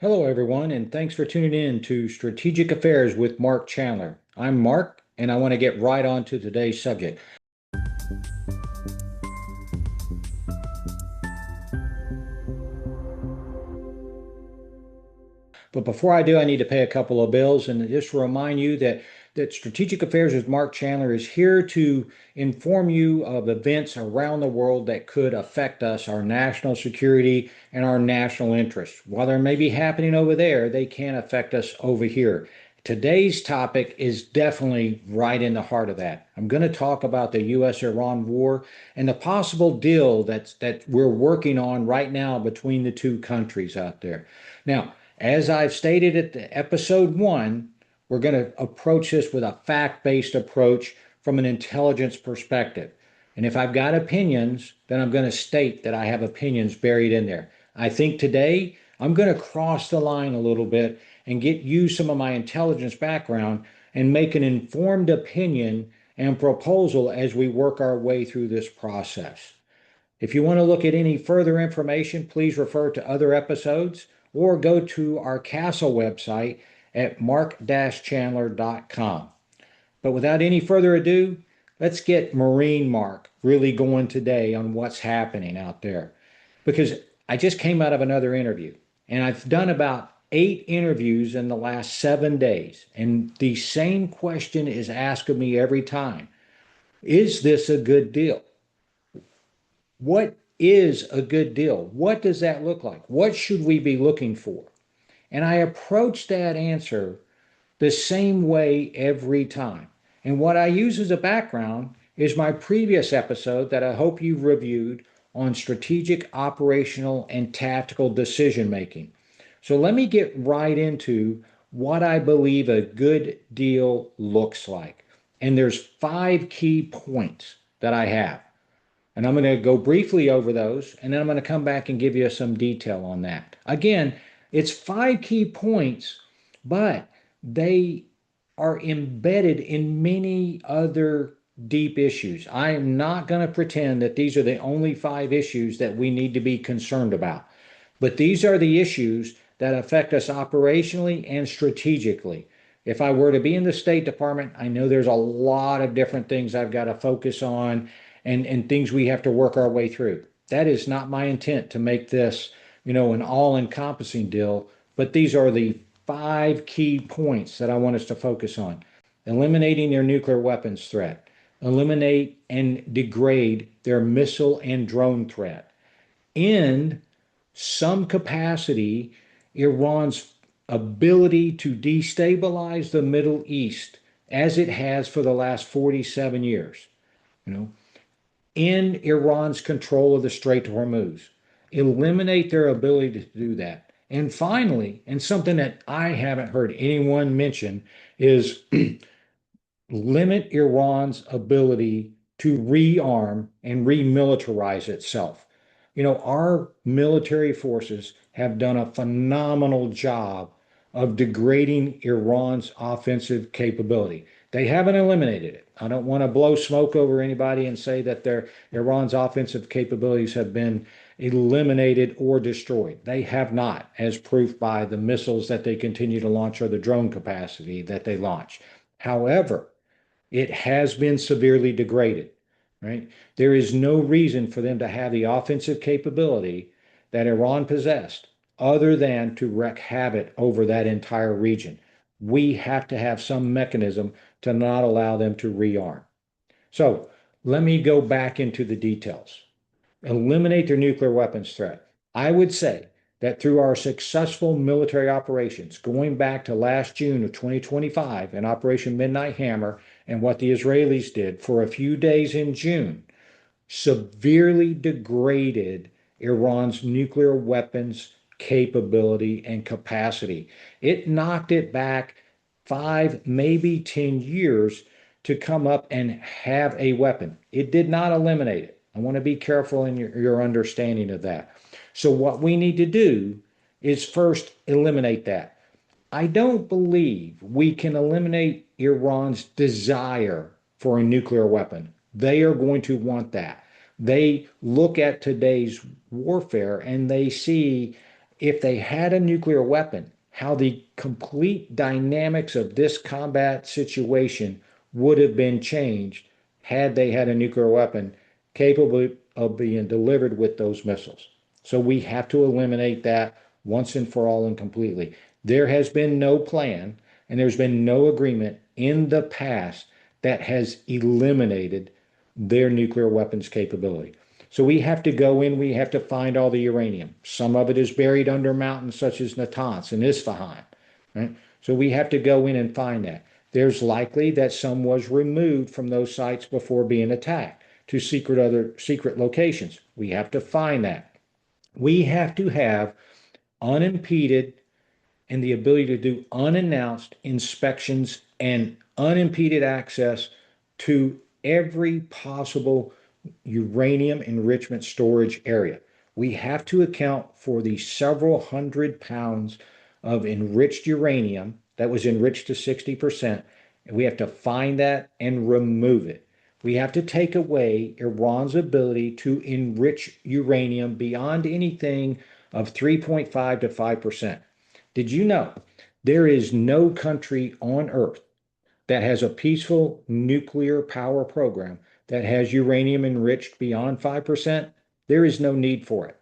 Hello, everyone, and thanks for tuning in to Strategic Affairs with Mark Chandler. I'm Mark, and I want to get right on to today's subject. But before I do, I need to pay a couple of bills and just remind you that Strategic Affairs with Mark Chandler is here to inform you of events around the world that could affect us, our national security, and our national interests. While they may be happening over there, they can affect us over here. Today's topic is definitely right in the heart of that. I'm going to talk about the U.S.-Iran war and the possible deal that we're working on right now between the two countries out there. Now, as I've stated at the episode one, we're going to approach this with a fact-based approach from an intelligence perspective. And if I've got opinions, then I'm going to state that I have opinions buried in there. I think today I'm going to cross the line a little bit and use some of my intelligence background and make an informed opinion and proposal as we work our way through this process. If you want to look at any further information, please refer to other episodes or go to our CASIL website at mark-chandler.com. But without any further ado, let's get Marine Mark really going today on what's happening out there. Because I just came out of another interview and I've done about 8 interviews in the last 7 days. And the same question is asked of me every time. Is this a good deal? What is a good deal? What does that look like? What should we be looking for? And I approach that answer the same way every time. And what I use as a background is my previous episode that I hope you've reviewed on strategic, operational, and tactical decision making. So let me get right into what I believe a good deal looks like. And there's 5 key points that I have. And I'm going to go briefly over those, and then I'm going to come back and give you some detail on that. Again, it's 5 key points, but they are embedded in many other deep issues. I am not going to pretend that these are the only 5 issues that we need to be concerned about, but these are the issues that affect us operationally and strategically. If I were to be in the State Department, I know there's a lot of different things I've got to focus on and things we have to work our way through. That is not my intent to make this, an all-encompassing deal, but these are the 5 key points that I want us to focus on. Eliminating their nuclear weapons threat, eliminate and degrade their missile and drone threat, end some capacity Iran's ability to destabilize the Middle East as it has for the last 47 years. You know, end Iran's control of the Strait of Hormuz, eliminate their ability to do that. And finally, and something that I haven't heard anyone mention, is limit Iran's ability to rearm and remilitarize itself. Our military forces have done a phenomenal job of degrading Iran's offensive capability. They haven't eliminated it. I don't want to blow smoke over anybody and say that Iran's offensive capabilities have been eliminated or destroyed. They have not, as proof by the missiles that they continue to launch or the drone capacity that they launch. However, it has been severely degraded, right? There is no reason for them to have the offensive capability that Iran possessed other than to wreak havoc over that entire region. We have to have some mechanism to not allow them to rearm. So let me go back into the details. Eliminate their nuclear weapons threat. I would say that through our successful military operations, going back to last June of 2025 in Operation Midnight Hammer and what the Israelis did for a few days in June, severely degraded Iran's nuclear weapons capability and capacity. It knocked it back 5, maybe 10 years to come up and have a weapon. It did not eliminate it. I want to be careful in your understanding of that. So, what we need to do is first eliminate that. I don't believe we can eliminate Iran's desire for a nuclear weapon. They are going to want that. They look at today's warfare and they see If they had a nuclear weapon, how the complete dynamics of this combat situation would have been changed had they had a nuclear weapon capable of being delivered with those missiles. So we have to eliminate that once and for all and completely. There has been no plan and there's been no agreement in the past that has eliminated their nuclear weapons capability. So we have to go in, we have to find all the uranium. Some of it is buried under mountains such as Natanz and Isfahan, right? So we have to go in and find that. There's likely that some was removed from those sites before being attacked to secret locations. We have to find that. We have to have unimpeded and the ability to do unannounced inspections and unimpeded access to every possible uranium enrichment storage area. We have to account for the several hundred pounds of enriched uranium that was enriched to 60%. And we have to find that and remove it. We have to take away Iran's ability to enrich uranium beyond anything of 3.5 to 5%. Did you know there is no country on earth that has a peaceful nuclear power program that has uranium enriched beyond 5%? There is no need for it.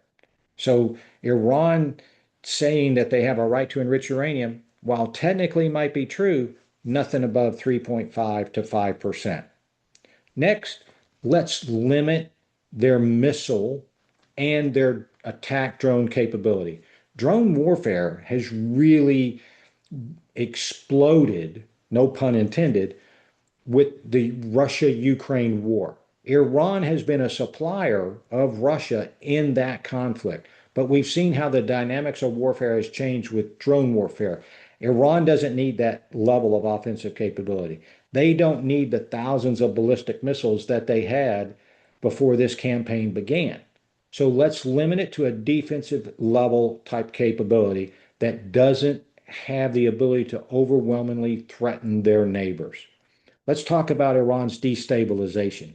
So Iran saying that they have a right to enrich uranium, while technically might be true, nothing above 3.5 to 5%. Next, let's limit their missile and their attack drone capability. Drone warfare has really exploded, no pun intended, with the Russia-Ukraine war. Iran has been a supplier of Russia in that conflict, but we've seen how the dynamics of warfare has changed with drone warfare. Iran doesn't need that level of offensive capability. They don't need the thousands of ballistic missiles that they had before this campaign began. So let's limit it to a defensive level type capability that doesn't have the ability to overwhelmingly threaten their neighbors. Let's talk about Iran's destabilization.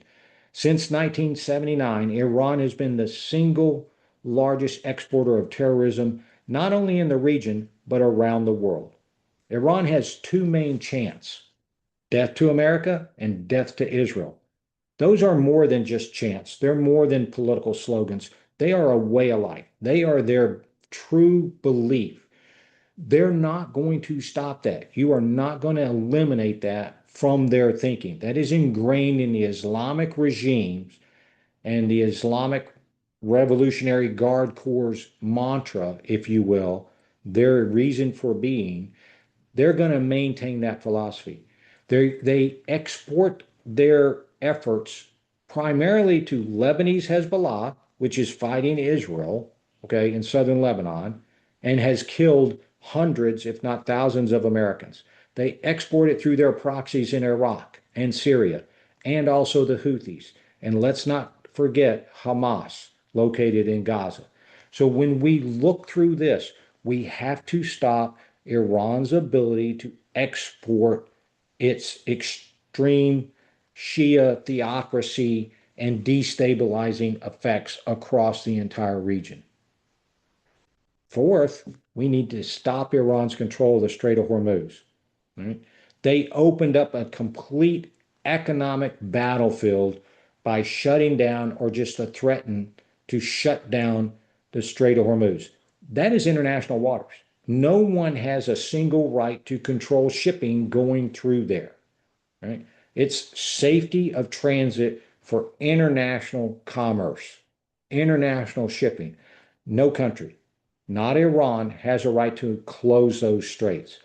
Since 1979, Iran has been the single largest exporter of terrorism, not only in the region, but around the world. Iran has two main chants: death to America and death to Israel. Those are more than just chants. They're more than political slogans. They are a way of life. They are their true belief. They're not going to stop that. You are not going to eliminate that from their thinking. That is ingrained in the Islamic regimes and the Islamic Revolutionary Guard Corps' mantra, if you will, their reason for being. They're going to maintain that philosophy. They export their efforts primarily to Lebanese Hezbollah, which is fighting Israel, okay, in southern Lebanon, and has killed hundreds, if not thousands, of Americans. They export it through their proxies in Iraq and Syria, and also the Houthis. And let's not forget Hamas, located in Gaza. So when we look through this, we have to stop Iran's ability to export its extreme Shia theocracy and destabilizing effects across the entire region. Fourth, we need to stop Iran's control of the Strait of Hormuz. Right? They opened up a complete economic battlefield by shutting down or just a threaten to shut down the Strait of Hormuz. That is international waters. No one has a single right to control shipping going through there. Right? It's safety of transit for international commerce, international shipping. No country, not Iran, has a right to close those straits.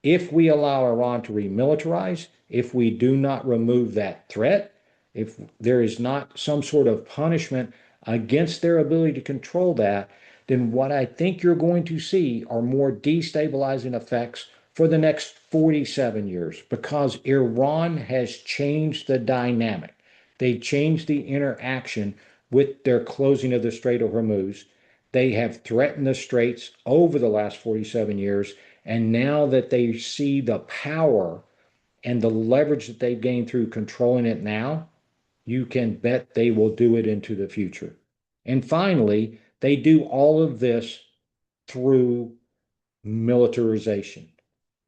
If we allow Iran to remilitarize, if we do not remove that threat, if there is not some sort of punishment against their ability to control that, then what I think you're going to see are more destabilizing effects for the next 47 years because Iran has changed the dynamic. They changed the interaction with their closing of the Strait of Hormuz. They have threatened the straits over the last 47 years. And now that they see the power and the leverage that they've gained through controlling it now, you can bet they will do it into the future. And finally, they do all of this through militarization.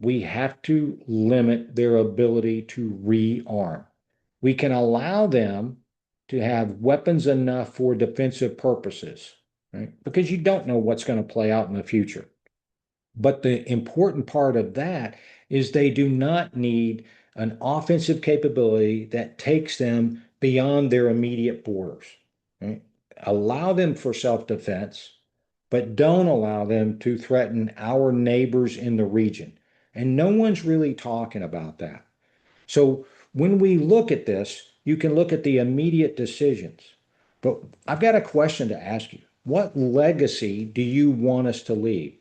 We have to limit their ability to rearm. We can allow them to have weapons enough for defensive purposes, right? Because you don't know what's going to play out in the future. But the important part of that is they do not need an offensive capability that takes them beyond their immediate borders, right? Allow them for self-defense, but don't allow them to threaten our neighbors in the region. And no one's really talking about that. So when we look at this, you can look at the immediate decisions. But I've got a question to ask you. What legacy do you want us to leave?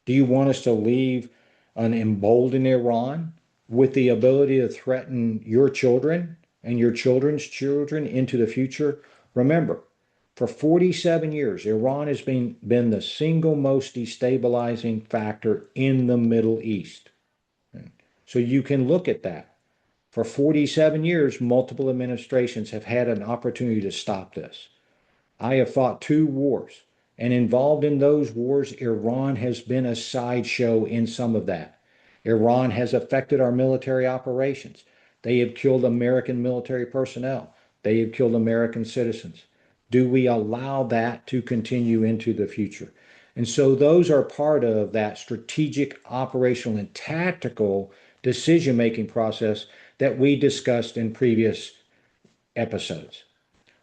Do you want us to leave an emboldened Iran with the ability to threaten your children and your children's children into the future? Remember, for 47 years, Iran has been the single most destabilizing factor in the Middle East. So you can look at that. For 47 years, multiple administrations have had an opportunity to stop this. I have fought 2 wars, and involved in those wars, Iran has been a sideshow in some of that. Iran has affected our military operations. They have killed American military personnel. They have killed American citizens. Do we allow that to continue into the future? And so those are part of that strategic, operational, and tactical decision-making process that we discussed in previous episodes.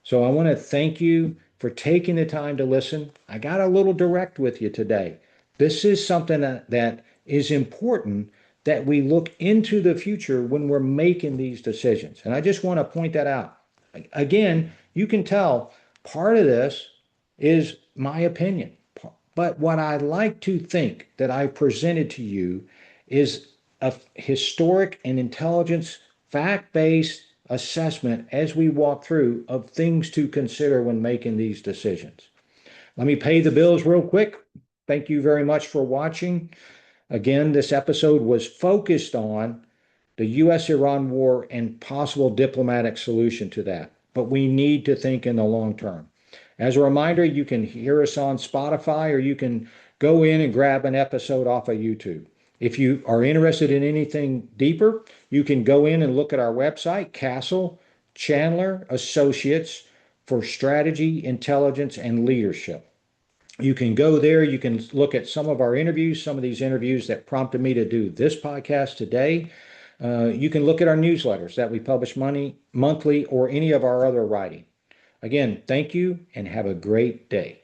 So I want to thank you for taking the time to listen. I got a little direct with you today. This is something that is important that we look into the future when we're making these decisions. And I just want to point that out. Again, you can tell part of this is my opinion. But what I like to think that I presented to you is a historic and intelligence, fact-based assessment as we walk through of things to consider when making these decisions. Let me pay the bills real quick. Thank you very much for watching. Again, this episode was focused on the US-Iran war and possible diplomatic solution to that. But we need to think in the long term. As a reminder, you can hear us on Spotify, or you can go in and grab an episode off of YouTube. If you are interested in anything deeper, you can go in and look at our website, Casil Chandler Associates, for strategy, intelligence, and leadership. You can go there. You can look at some of our interviews, some of these interviews that prompted me to do this podcast today. You can look at our newsletters that we publish monthly, or any of our other writing. Again, thank you and have a great day.